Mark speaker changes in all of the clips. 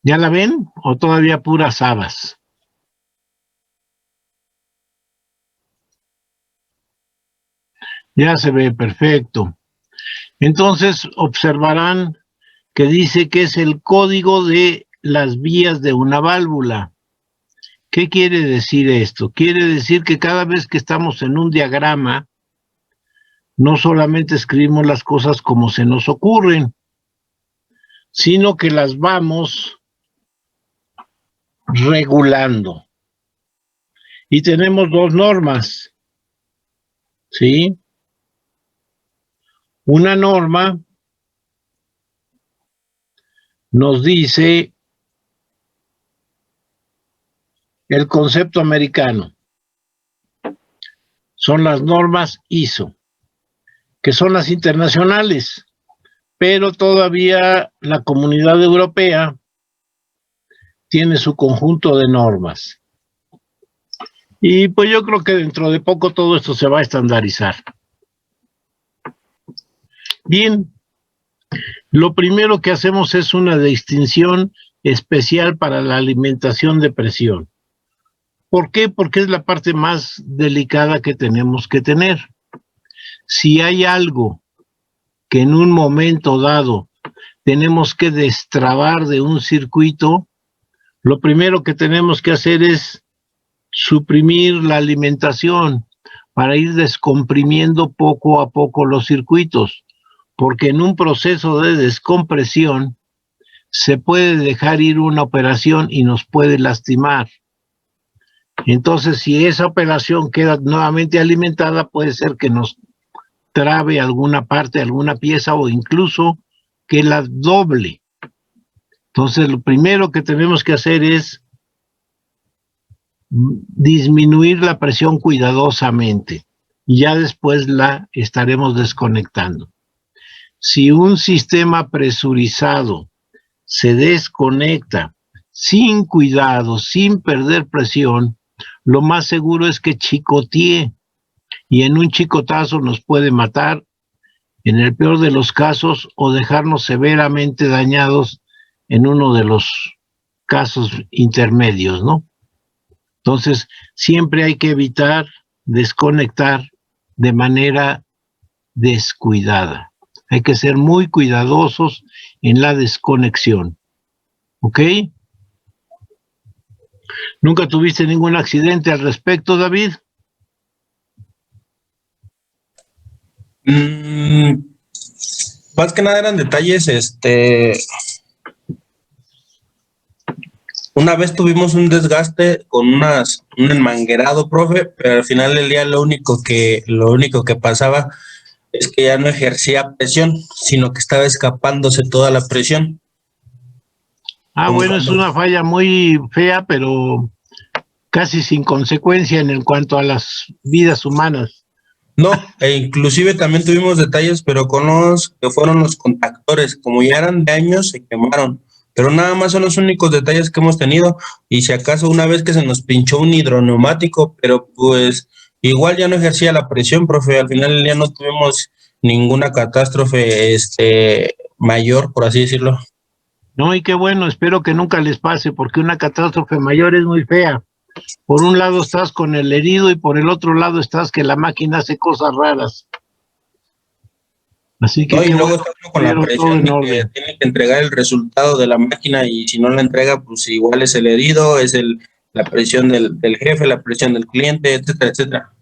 Speaker 1: ¿Ya la ven o todavía puras habas? Ya se ve perfecto. Entonces observarán que dice que es el código de las vías de una válvula. ¿Qué quiere decir esto? Quiere decir que cada vez que estamos en un diagrama, no solamente escribimos las cosas como se nos ocurren, sino que las vamos regulando. Y tenemos dos normas, ¿sí? Una norma nos dice el concepto americano. Son las normas ISO, que son las internacionales, pero todavía la Comunidad Europea tiene su conjunto de normas. Y pues yo creo que dentro de poco todo esto se va a estandarizar. Bien, lo primero que hacemos es una distinción especial para la alimentación de presión. ¿Por qué? Porque es la parte más delicada que tenemos que tener. Si hay algo que en un momento dado tenemos que destrabar de un circuito, lo primero que tenemos que hacer es suprimir la alimentación para ir descomprimiendo poco a poco los circuitos, porque en un proceso de descompresión se puede dejar ir una operación y nos puede lastimar. Entonces, si esa operación queda nuevamente alimentada, puede ser que nos trabe alguna parte, alguna pieza o incluso que la doble. Entonces, lo primero que tenemos que hacer es disminuir la presión cuidadosamente y ya después la estaremos desconectando. Si un sistema presurizado se desconecta sin cuidado, sin perder presión, lo más seguro es que chicotee y en un chicotazo nos puede matar, en el peor de los casos, o dejarnos severamente dañados en uno de los casos intermedios, ¿no? Entonces, siempre hay que evitar desconectar de manera descuidada. Hay que ser muy cuidadosos en la desconexión. ¿Ok? ¿Nunca tuviste ningún accidente al respecto, David?
Speaker 2: Más que nada eran detalles, una vez tuvimos un desgaste con un enmanguerado, profe, pero al final del día lo único que pasaba es que ya no ejercía presión, sino que estaba escapándose toda la presión.
Speaker 1: Bueno, es una falla muy fea, pero casi sin consecuencia en cuanto a las vidas humanas.
Speaker 2: No, e inclusive también tuvimos detalles, pero con los que fueron los contactores, como ya eran de años, se quemaron. Pero nada más son los únicos detalles que hemos tenido. Y si acaso una vez que se nos pinchó un hidroneumático, pero pues igual ya no ejercía la presión, profe. Al final del día no tuvimos ninguna catástrofe mayor, por así decirlo.
Speaker 1: No, y qué bueno, espero que nunca les pase, porque una catástrofe mayor es muy fea. Por un lado estás con el herido y por el otro lado estás que la máquina hace cosas raras. Así que
Speaker 2: no, y luego está uno con la presión de que tiene que entregar el resultado de la máquina y si no la entrega, pues igual es el herido, es la presión del jefe, la presión del cliente, etcétera, etcétera.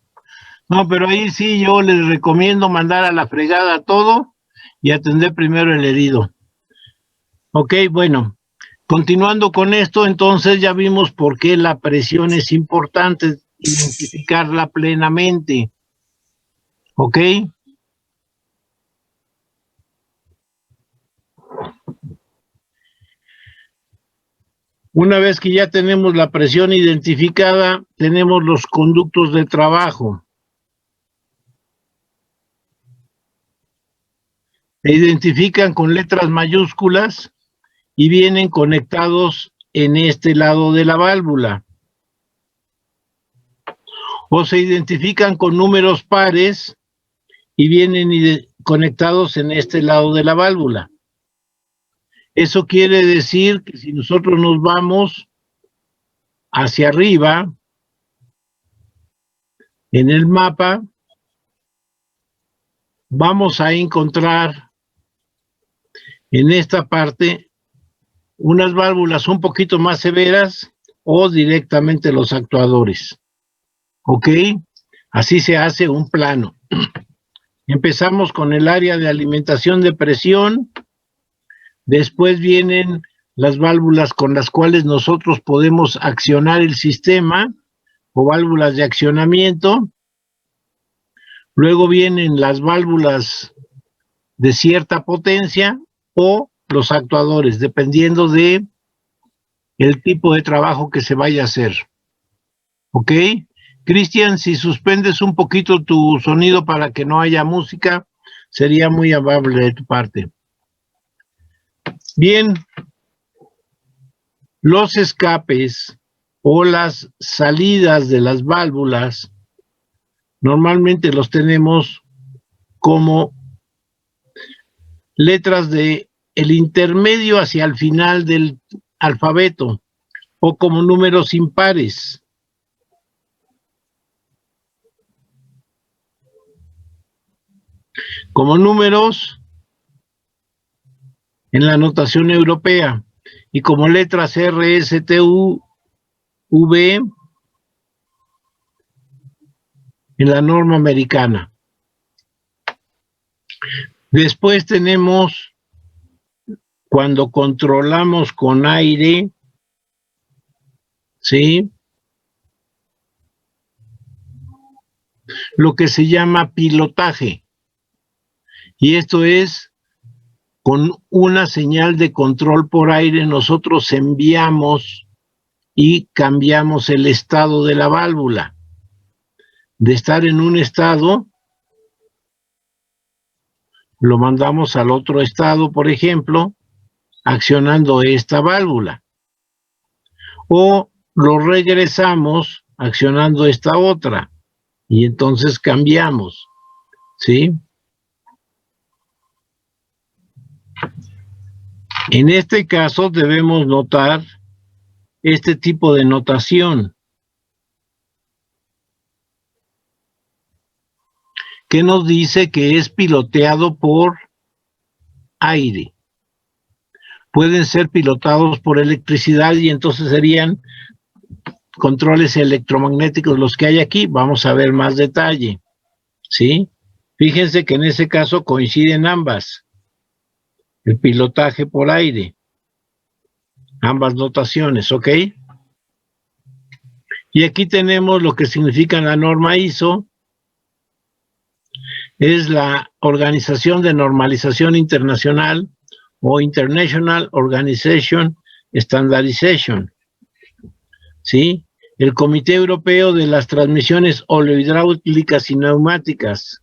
Speaker 1: No, pero ahí sí yo les recomiendo mandar a la fregada todo y atender primero el herido. Ok, bueno, continuando con esto, entonces ya vimos por qué la presión es importante, identificarla plenamente. ¿Ok? Una vez que ya tenemos la presión identificada, tenemos los conductos de trabajo. Se identifican con letras mayúsculas y vienen conectados en este lado de la válvula. O se identifican con números pares y vienen conectados en este lado de la válvula. Eso quiere decir que si nosotros nos vamos hacia arriba en el mapa, vamos a encontrar en esta parte unas válvulas un poquito más severas o directamente los actuadores. ¿Ok? Así se hace un plano. Empezamos con el área de alimentación de presión, después vienen las válvulas con las cuales nosotros podemos accionar el sistema o válvulas de accionamiento. Luego vienen las válvulas de cierta potencia o los actuadores, dependiendo de el tipo de trabajo que se vaya a hacer. ¿Ok? Cristian, si suspendes un poquito tu sonido para que no haya música, sería muy amable de tu parte. Bien, los escapes o las salidas de las válvulas normalmente los tenemos como letras de el intermedio hacia el final del alfabeto o como números impares. Como números en la notación europea y como letras R, S, T, U, V en la norma americana. Después tenemos, cuando controlamos con aire, ¿sí?, lo que se llama pilotaje. Y esto es, con una señal de control por aire, nosotros enviamos y cambiamos el estado de la válvula. De estar en un estado, lo mandamos al otro estado, por ejemplo, accionando esta válvula. O lo regresamos accionando esta otra. Y entonces cambiamos, ¿sí? En este caso debemos notar este tipo de notación, que nos dice que es piloteado por aire. Pueden ser pilotados por electricidad y entonces serían controles electromagnéticos los que hay aquí. Vamos a ver más detalle, ¿sí? Fíjense que en ese caso coinciden ambas. El pilotaje por aire. Ambas notaciones, ¿ok? Y aquí tenemos lo que significa la norma ISO. Es la Organización de Normalización Internacional o International Organization Standardization, ¿sí? El Comité Europeo de las Transmisiones Oleohidráulicas y Neumáticas.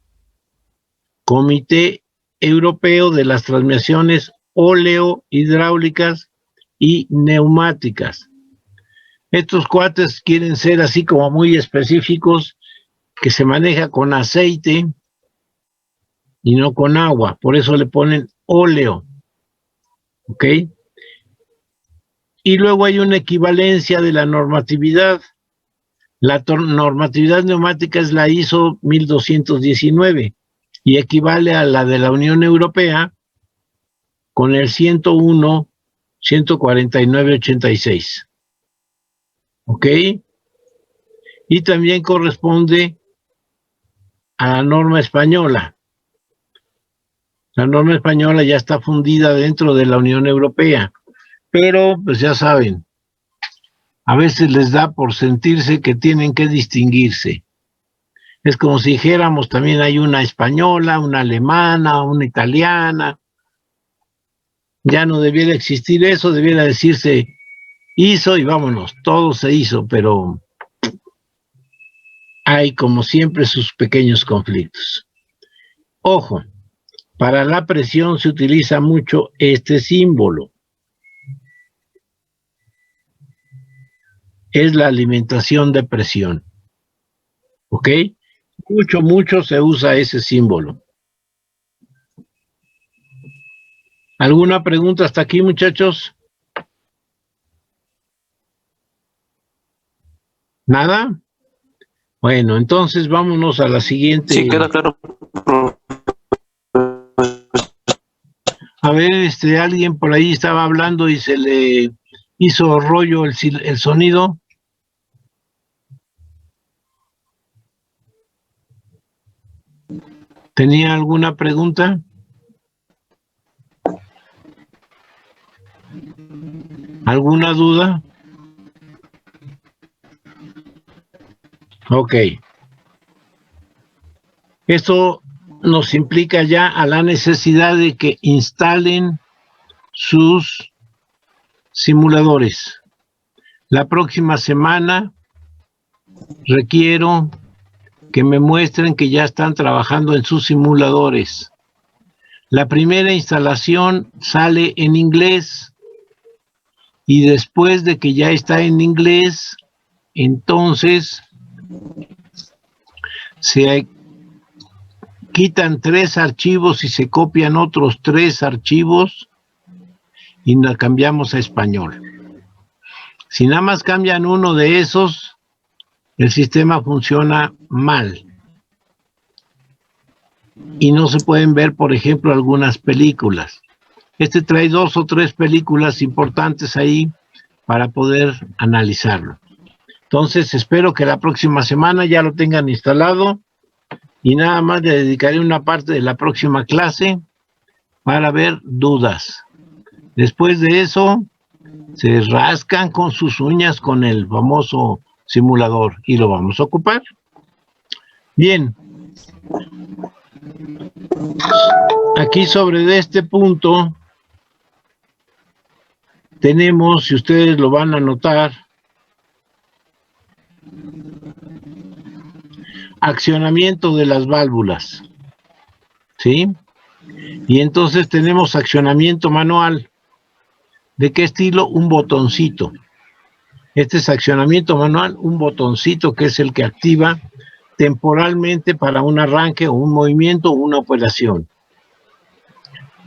Speaker 1: Comité Europeo de las Transmisiones Oleohidráulicas y Neumáticas. Estos cuates quieren ser así como muy específicos, que se maneja con aceite y no con agua, por eso le ponen óleo, ¿ok? Y luego hay una equivalencia de la normatividad. La normatividad neumática es la ISO 1219 y equivale a la de la Unión Europea con el 101, 149, 86. ¿Ok? Y también corresponde a la norma española. La norma española ya está fundida dentro de la Unión Europea, pero pues ya saben, a veces les da por sentirse que tienen que distinguirse. Es como si dijéramos también hay una española, una alemana, una italiana. Ya no debiera existir eso, debiera decirse ISO y vámonos, todo se hizo, pero hay como siempre sus pequeños conflictos. Ojo, para la presión se utiliza mucho este símbolo. Es la alimentación de presión. ¿Ok? Mucho se usa ese símbolo. ¿Alguna pregunta hasta aquí, muchachos? ¿Nada? Bueno, entonces vámonos a la siguiente.
Speaker 3: Sí, queda claro.
Speaker 1: A ver, alguien por ahí estaba hablando y se le hizo rollo el sonido. ¿Tenía alguna pregunta? ¿Alguna duda? Ok. Esto nos implica ya a la necesidad de que instalen sus simuladores. La próxima semana requiero que me muestren que ya están trabajando en sus simuladores. La primera instalación sale en inglés y después de que ya está en inglés, entonces se quitan 3 archivos y se copian otros 3 archivos y la cambiamos a español. Si nada más cambian uno de esos, el sistema funciona mal. Y no se pueden ver, por ejemplo, algunas películas. Trae 2 o 3 películas importantes ahí para poder analizarlo. Entonces, espero que la próxima semana ya lo tengan instalado y nada más le dedicaré una parte de la próxima clase para ver dudas. Después de eso, se rascan con sus uñas con el famoso simulador y lo vamos a ocupar. Bien. Aquí sobre este punto tenemos, si ustedes lo van a notar, accionamiento de las válvulas, ¿sí? Y entonces tenemos accionamiento manual. ¿De qué estilo? Un botoncito. Este es accionamiento manual, un botoncito que es el que activa temporalmente para un arranque o un movimiento o una operación.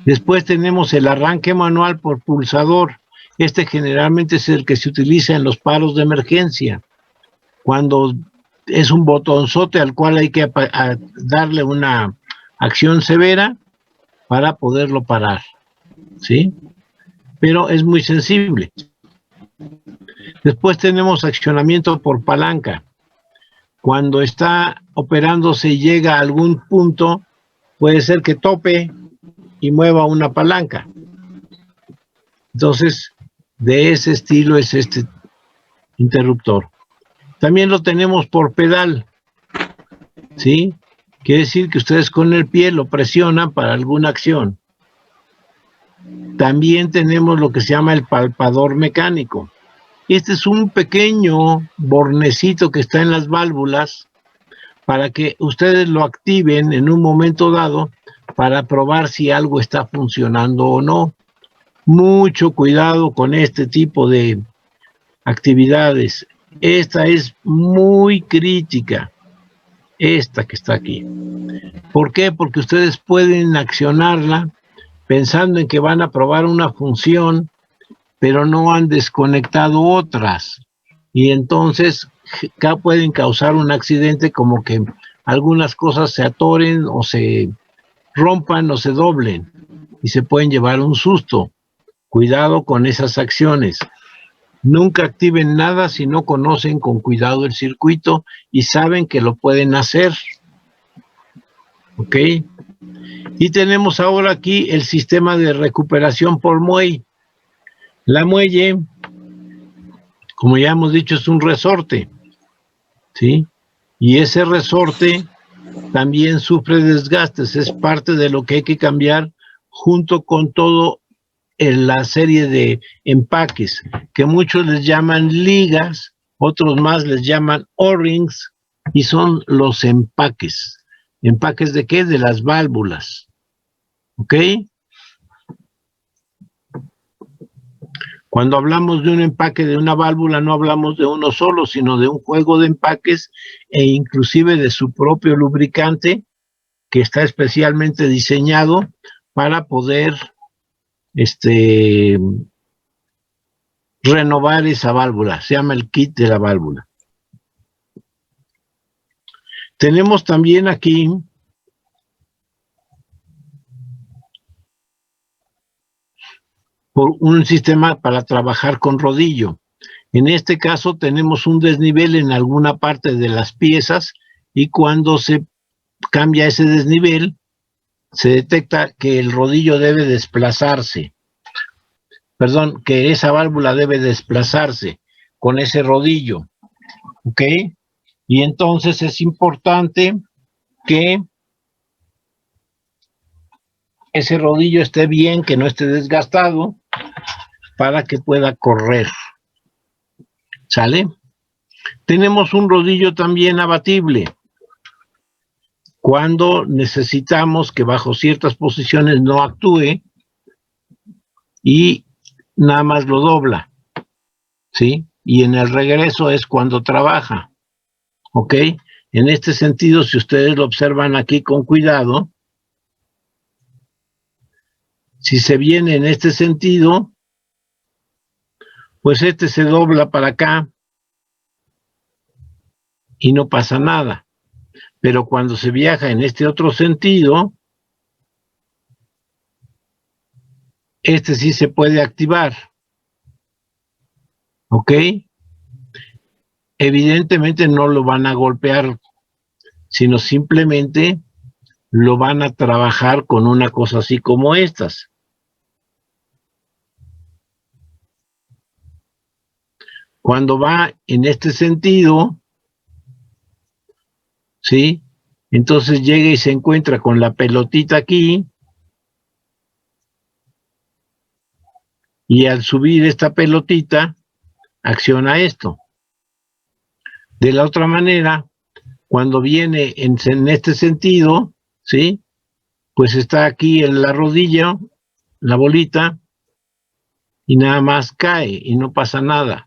Speaker 1: Después tenemos el arranque manual por pulsador. Este generalmente es el que se utiliza en los paros de emergencia, cuando es un botonzote al cual hay que darle una acción severa para poderlo parar, ¿sí? Pero es muy sensible. Después tenemos accionamiento por palanca. Cuando está operándose y llega a algún punto, puede ser que tope y mueva una palanca. Entonces, de ese estilo es este interruptor. También lo tenemos por pedal, ¿sí? Quiere decir que ustedes con el pie lo presionan para alguna acción. También tenemos lo que se llama el palpador mecánico. Este es un pequeño bornecito que está en las válvulas para que ustedes lo activen en un momento dado para probar si algo está funcionando o no. Mucho cuidado con este tipo de actividades. Esta es muy crítica, esta que está aquí. ¿Por qué? Porque ustedes pueden accionarla pensando en que van a probar una función, pero no han desconectado otras. Y entonces pueden causar un accidente, como que algunas cosas se atoren o se rompan o se doblen y se pueden llevar un susto. Cuidado con esas acciones. Nunca activen nada si no conocen con cuidado el circuito y saben que lo pueden hacer. ¿Ok? Y tenemos ahora aquí el sistema de recuperación por muelle. La muelle, como ya hemos dicho, es un resorte, ¿sí? Y ese resorte también sufre desgastes, es parte de lo que hay que cambiar junto con todo en la serie de empaques, que muchos les llaman ligas, otros más les llaman O-rings, y son los empaques. ¿Empaques de qué? De las válvulas. ¿Ok? Cuando hablamos de un empaque de una válvula, no hablamos de uno solo, sino de un juego de empaques e inclusive de su propio lubricante, que está especialmente diseñado para poder renovar esa válvula. Se llama el kit de la válvula. Tenemos también aquí un sistema para trabajar con rodillo. En este caso tenemos un desnivel en alguna parte de las piezas y cuando se cambia ese desnivel, se detecta que el rodillo debe desplazarse. Perdón, que esa válvula debe desplazarse con ese rodillo. ¿Ok? Y entonces es importante que ese rodillo esté bien, que no esté desgastado, para que pueda correr. ¿Sale? Tenemos un rodillo también abatible. Cuando necesitamos que bajo ciertas posiciones no actúe y nada más lo dobla, ¿sí? Y en el regreso es cuando trabaja, ¿ok? En este sentido, si ustedes lo observan aquí con cuidado, si se viene en este sentido, pues este se dobla para acá y no pasa nada. Pero cuando se viaja en este otro sentido, este sí se puede activar. ¿Ok? Evidentemente no lo van a golpear, sino simplemente lo van a trabajar con una cosa así como estas. Cuando va en este sentido, ¿sí? Entonces llega y se encuentra con la pelotita aquí, y al subir esta pelotita, acciona esto. De la otra manera, cuando viene en este sentido, ¿sí? Pues está aquí en la rodilla, la bolita, y nada más cae y no pasa nada.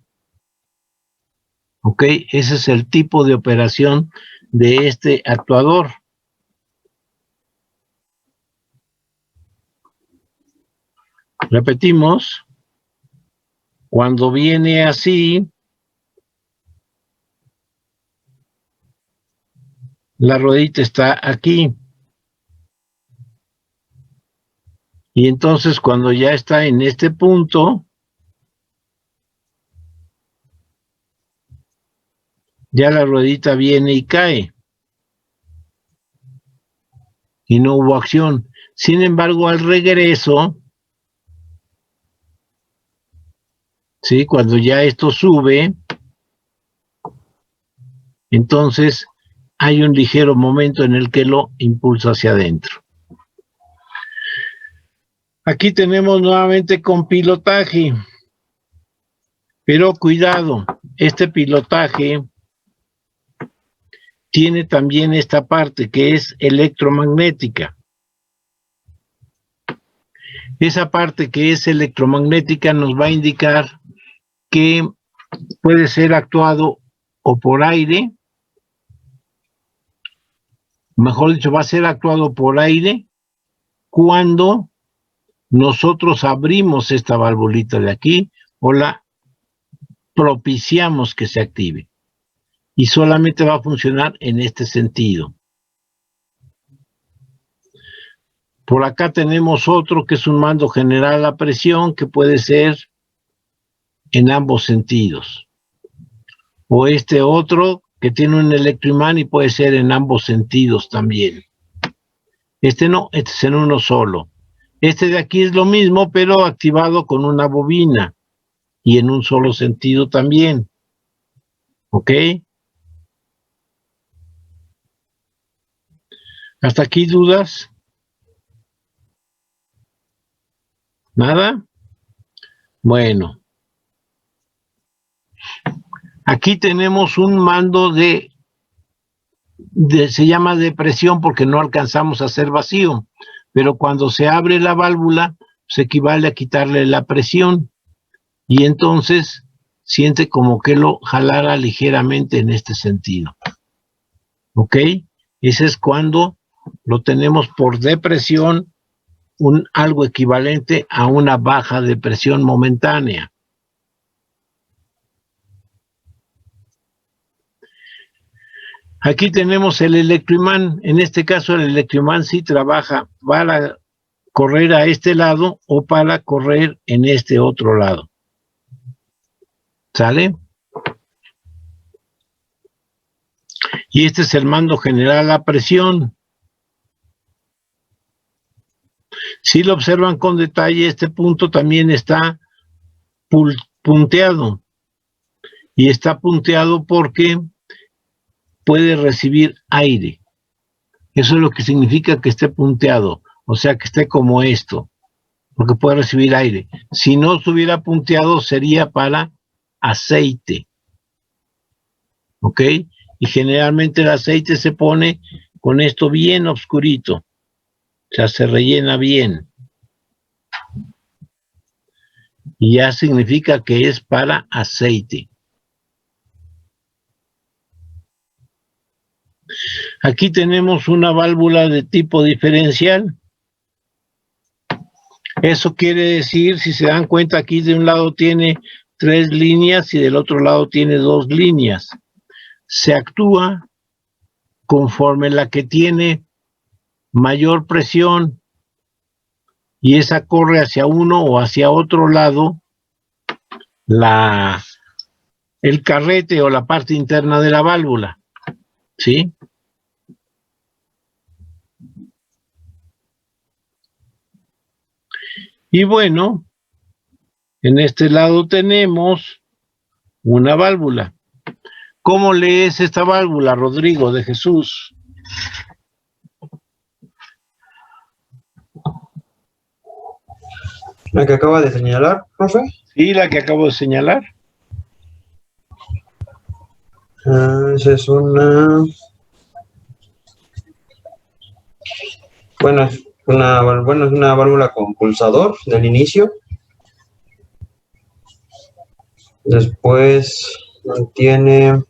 Speaker 1: ¿Ok? Ese es el tipo de operación de este actuador. Repetimos, cuando viene así, la ruedita está aquí. Y entonces cuando ya está en este punto, ya la ruedita viene y cae. Y no hubo acción. Sin embargo, al regreso, ¿sí? Cuando ya esto sube, entonces hay un ligero momento en el que lo impulsa hacia adentro. Aquí tenemos nuevamente con pilotaje, pero cuidado, este pilotaje tiene también esta parte que es electromagnética. Esa parte que es electromagnética nos va a indicar que puede ser actuado o por aire, mejor dicho, va a ser actuado por aire cuando nosotros abrimos esta valvulita de aquí o la propiciamos que se active. Y solamente va a funcionar en este sentido. Por acá tenemos otro que es un mando general a presión que puede ser en ambos sentidos. O este otro que tiene un electroimán y puede ser en ambos sentidos también. Este no, este es en uno solo. Este de aquí es lo mismo, pero activado con una bobina y en un solo sentido también. ¿Ok? ¿Hasta aquí dudas? ¿Nada? Bueno. Aquí tenemos un mando se llama de presión porque no alcanzamos a hacer vacío, pero cuando se abre la válvula se equivale a quitarle la presión y entonces siente como que lo jalara ligeramente en este sentido. ¿Ok? Ese es cuando lo tenemos por depresión algo equivalente a una baja de presión momentánea. Aquí tenemos el electroimán. En este caso el electroimán sí trabaja para correr a este lado o para correr en este otro lado. ¿Sale? Y este es el mando general a presión. Si lo observan con detalle, este punto también está punteado. Y está punteado porque puede recibir aire. Eso es lo que significa que esté punteado. O sea, que esté como esto. Porque puede recibir aire. Si no estuviera punteado, sería para aceite. ¿Ok? Y generalmente el aceite se pone con esto bien oscurito. O sea, se rellena bien. Y ya significa que es para aceite. Aquí tenemos una válvula de tipo diferencial. Eso quiere decir, si se dan cuenta, aquí de un lado tiene 3 líneas y del otro lado tiene 2 líneas. Se actúa conforme la que tiene mayor presión y esa corre hacia uno o hacia otro lado, el carrete o la parte interna de la válvula, ¿sí? Y bueno, en este lado tenemos una válvula. ¿Cómo lees esta válvula, Rodrigo de Jesús?
Speaker 3: La que acaba de señalar, profe.
Speaker 1: Sí, la que acabo de señalar.
Speaker 3: Esa es una... Bueno, es una válvula con pulsador del inicio. Después tiene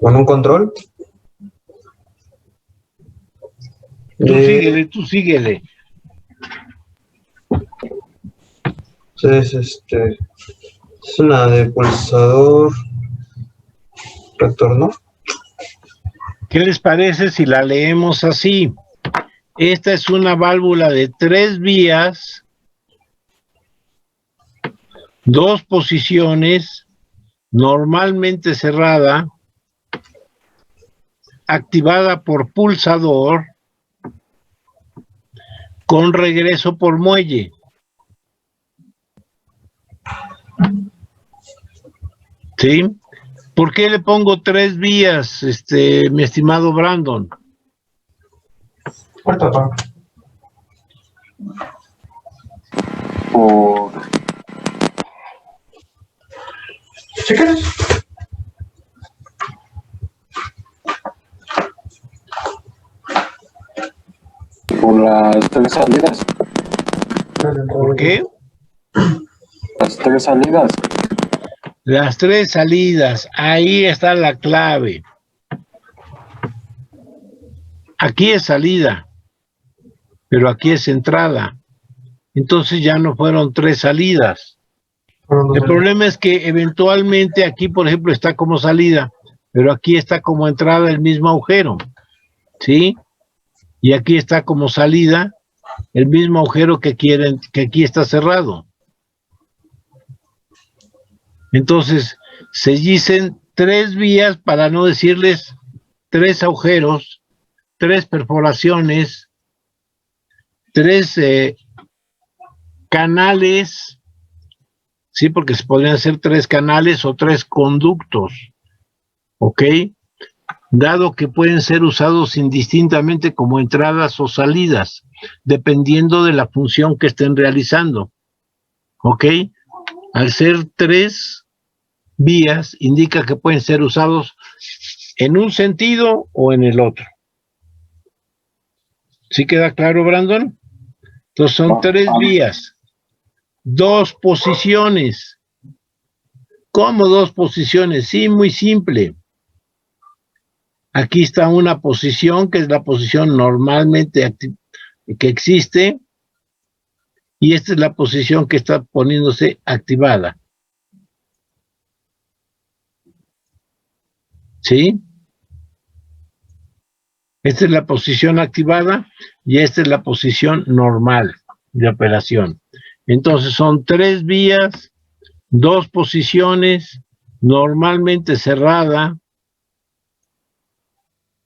Speaker 3: con un control.
Speaker 1: Tú síguele.
Speaker 3: Entonces, es una de pulsador retorno.
Speaker 1: ¿Qué les parece si la leemos así? Esta es una válvula de 3 vías, 2 posiciones, normalmente cerrada, activada por pulsador, con regreso por muelle. ¿Sí? ¿Por qué le pongo 3 vías, mi estimado Brandon?
Speaker 3: ¿Sí quieres?
Speaker 4: Por las 3 salidas.
Speaker 1: ¿Por qué?
Speaker 4: Las 3 salidas.
Speaker 1: Las 3 salidas, ahí está la clave. Aquí es salida, pero aquí es entrada. Entonces ya no fueron 3 salidas. El problema es que eventualmente aquí, por ejemplo, está como salida, pero aquí está como entrada el mismo agujero, ¿sí? Y aquí está como salida el mismo agujero que aquí está cerrado. Entonces, se dicen 3 vías para no decirles 3 agujeros, 3 perforaciones, 3 canales, sí, porque se podrían hacer 3 canales o 3 conductos, ¿ok? Dado que pueden ser usados indistintamente como entradas o salidas, dependiendo de la función que estén realizando, ¿ok? Al ser 3 vías, indica que pueden ser usados en un sentido o en el otro. ¿Sí queda claro, Brandon? Entonces son 3 vías, 2 posiciones. ¿Cómo 2 posiciones? Sí, muy simple. Aquí está una posición que es la posición normalmente que existe, y esta es la posición que está poniéndose activada. ¿Sí? Esta es la posición activada y esta es la posición normal de operación. Entonces son 3 vías, 2 posiciones, normalmente cerrada,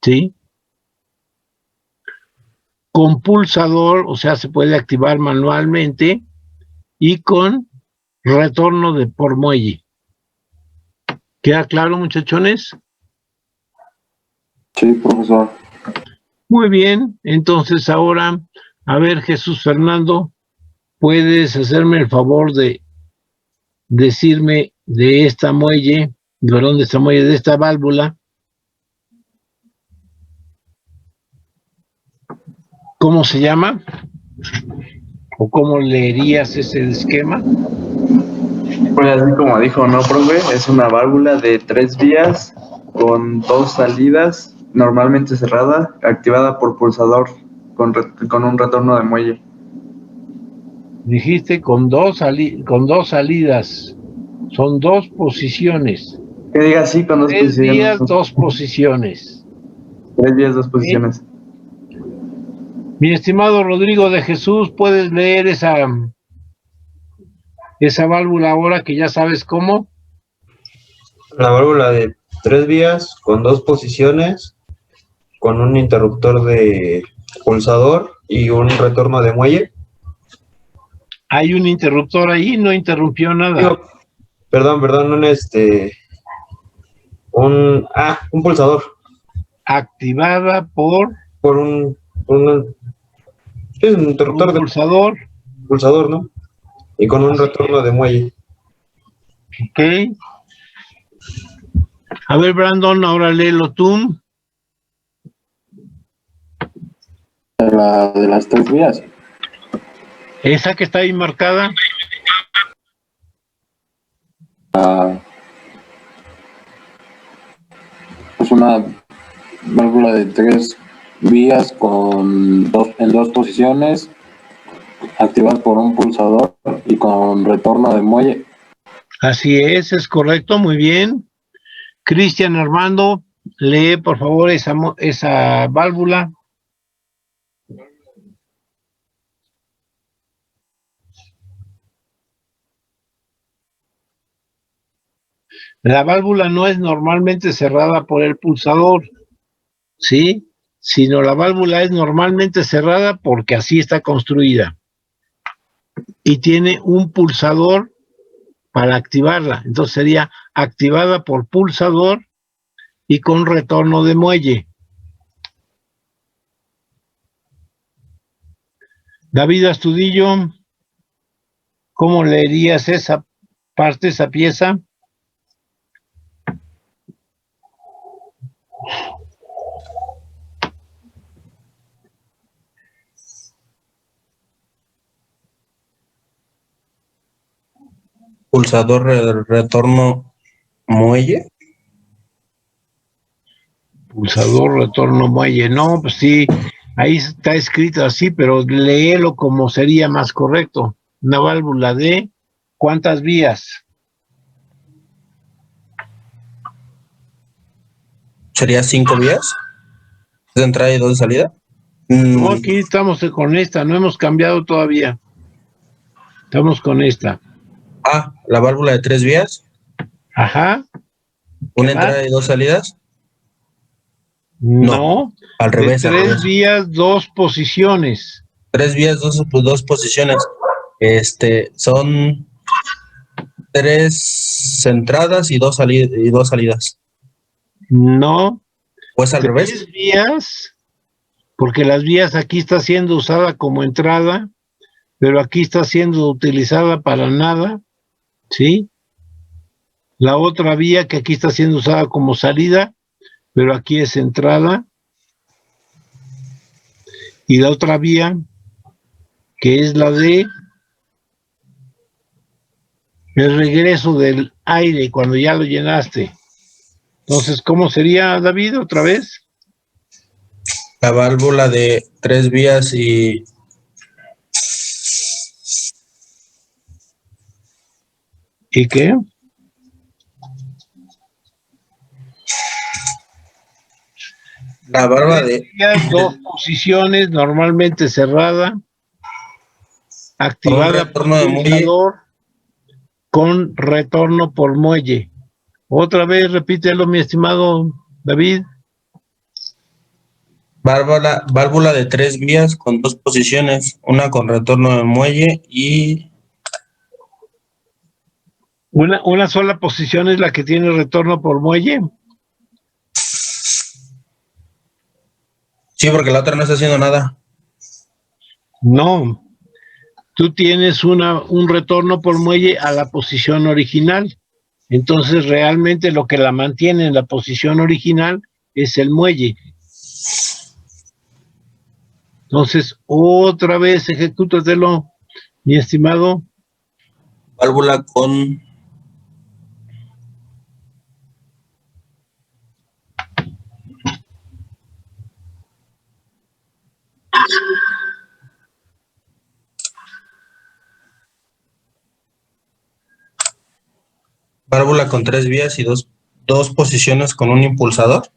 Speaker 1: ¿sí? Con pulsador, o sea, se puede activar manualmente, y con retorno de por muelle. ¿Queda claro, muchachones?
Speaker 4: Sí, profesor.
Speaker 1: Muy bien, entonces ahora, a ver, Jesús Fernando, ¿puedes hacerme el favor de decirme de esta muelle, de esta muelle, de esta válvula, cómo se llama? ¿O cómo leerías ese esquema?
Speaker 5: Pues así como dijo, ¿no, profe? Es una válvula de 3 vías con 2 salidas, normalmente cerrada, activada por pulsador con un retorno de muelle.
Speaker 1: Dijiste con dos salidas, son 2 posiciones.
Speaker 5: Que diga así con 2
Speaker 1: 3
Speaker 5: posiciones.
Speaker 1: vías, 2 posiciones.
Speaker 5: 3 vías, 2
Speaker 1: ¿Sí?
Speaker 5: posiciones.
Speaker 1: Mi estimado Rodrigo de Jesús, ¿puedes leer esa válvula ahora que ya sabes cómo?
Speaker 3: La válvula de 3 vías con 2 posiciones, con un interruptor de pulsador y un retorno de muelle.
Speaker 1: Hay un interruptor ahí, no interrumpió nada.
Speaker 3: Digo, perdón, un pulsador
Speaker 1: Activada por
Speaker 3: por un interruptor de
Speaker 1: pulsador.
Speaker 3: pulsador, ¿no? Y con un
Speaker 1: Así
Speaker 3: retorno de muelle.
Speaker 1: Ok. A ver, Brandon, ahora léelo tú.
Speaker 4: De las 3 vías.
Speaker 1: Esa que está ahí marcada.
Speaker 4: Es una válvula de 3 vías en 2 posiciones, activada por un pulsador y con retorno de muelle.
Speaker 1: Así es correcto, muy bien. Cristian Armando, lee por favor esa válvula. La válvula no es normalmente cerrada por el pulsador, ¿sí? Sino la válvula es normalmente cerrada porque así está construida. Y tiene un pulsador para activarla. Entonces sería activada por pulsador y con retorno de muelle. David Astudillo, ¿cómo leerías esa parte, esa pieza?
Speaker 2: Pulsador retorno muelle.
Speaker 1: Pulsador, retorno, muelle. No, pues sí, ahí está escrito así, pero léelo como sería más correcto. Una válvula de ¿cuántas vías?
Speaker 2: ¿Sería 5 vías? ¿De entrada y 2 de salida?
Speaker 1: No, aquí estamos con esta, no hemos cambiado todavía. Estamos con esta.
Speaker 2: La válvula de 3 vías.
Speaker 1: Ajá.
Speaker 2: ¿Una
Speaker 1: ¿Qué más?
Speaker 2: entrada y 2 salidas?
Speaker 1: No,
Speaker 2: Al revés,
Speaker 1: de
Speaker 2: al
Speaker 1: 3
Speaker 2: revés.
Speaker 1: vías, 2 posiciones.
Speaker 2: 3 vías, 2 posiciones. Son 3 entradas y 2 salidas.
Speaker 1: No,
Speaker 2: Pues al
Speaker 1: 3
Speaker 2: revés.
Speaker 1: vías, porque las vías aquí está siendo usada como entrada, pero aquí está siendo utilizada para nada, ¿sí? La otra vía que aquí está siendo usada como salida, pero aquí es entrada. Y la otra vía, que es la de el regreso del aire cuando ya lo llenaste. Entonces, ¿cómo sería, David, otra vez?
Speaker 2: La válvula de 3 vías y
Speaker 1: ¿Y qué?
Speaker 2: la válvula de
Speaker 1: Dos posiciones, normalmente cerrada,
Speaker 2: con un
Speaker 1: activada por
Speaker 2: retorno de muelle.
Speaker 1: pulsador con retorno por muelle. Otra vez, repítelo, mi estimado David.
Speaker 2: Válvula de 3 vías con 2 posiciones, una con retorno de muelle y
Speaker 1: Una sola posición es la que tiene retorno por muelle.
Speaker 2: sí, porque la otra no está haciendo nada.
Speaker 1: No, tú tienes un retorno por muelle a la posición original. Entonces, realmente lo que la mantiene en la posición original es el muelle. Entonces, otra vez, ejecútatelo, mi estimado.
Speaker 2: Válvula con válvula con 3 vías y dos posiciones con un impulsador.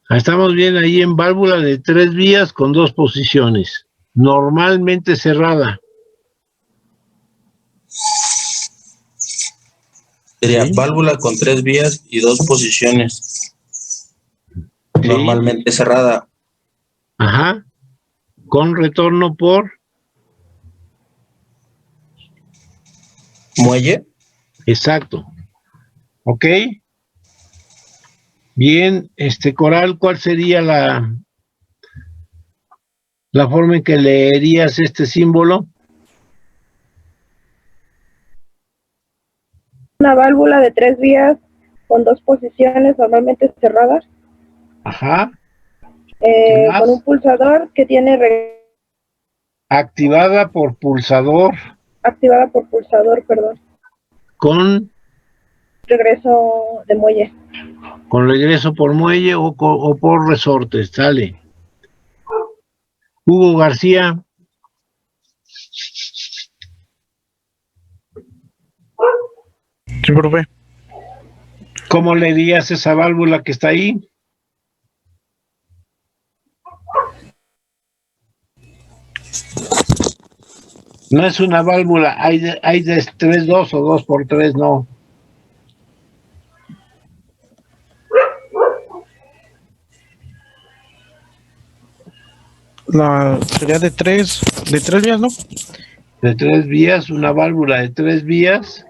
Speaker 1: Estamos bien ahí en válvula de 3 vías con 2 posiciones, normalmente cerrada.
Speaker 2: Sería
Speaker 1: Sí.
Speaker 2: válvula con 3 vías y 2 posiciones,
Speaker 1: Sí.
Speaker 2: normalmente cerrada.
Speaker 1: Ajá. Con retorno por.
Speaker 2: Muelle.
Speaker 1: Exacto. ¿Ok? Bien, Coral, ¿cuál sería la forma en que leerías este símbolo?
Speaker 6: Una válvula de 3 vías con 2 posiciones normalmente cerradas,
Speaker 1: Ajá. ¿Qué más?
Speaker 6: con un pulsador que tiene
Speaker 1: Activada por pulsador
Speaker 6: activada por pulsador, perdón,
Speaker 1: con
Speaker 6: regreso de muelle.
Speaker 1: regreso por muelle o por resorte. Sale. Hugo García.
Speaker 7: Sí, profe.
Speaker 1: ¿Cómo leerías esa válvula que está ahí? No es una válvula, hay de 3-2 o 2x3, no.
Speaker 7: Sería de tres vías, ¿no?
Speaker 1: De 3 vías, una válvula de 3 vías.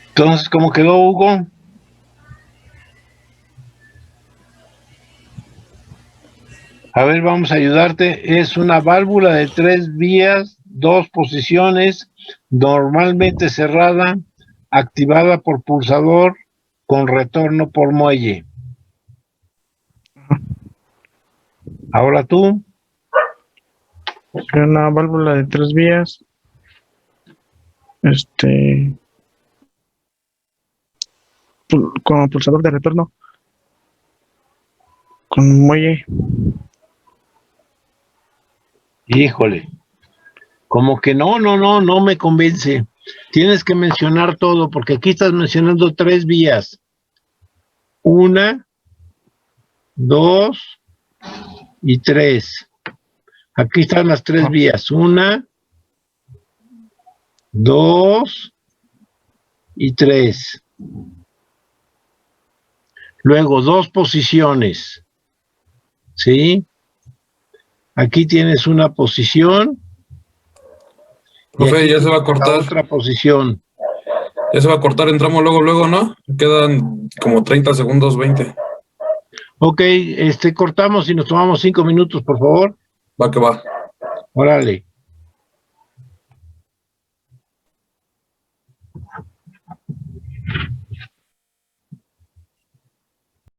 Speaker 1: Entonces, ¿cómo quedó, Hugo? A ver, vamos a ayudarte. Es una válvula de 3 vías, 2 posiciones, normalmente cerrada, activada por pulsador, con retorno por muelle. Ahora tú.
Speaker 7: Una válvula de 3 vías. Con pulsador de retorno. Con muelle.
Speaker 1: Híjole. Como que no me convence. Tienes que mencionar todo, porque aquí estás mencionando 3 vías. 1, 2 y 3. Aquí están las 3 vías. 1, 2 y 3. Luego 2 posiciones. ¿Sí? Aquí tienes una posición.
Speaker 8: Profe, ya se va a cortar.
Speaker 1: Otra posición.
Speaker 8: Ya se va a cortar, entramos luego, ¿no? Quedan como 30 segundos, 20.
Speaker 1: Ok, cortamos y nos tomamos 5 minutos, por favor.
Speaker 8: Va que va.
Speaker 1: Órale.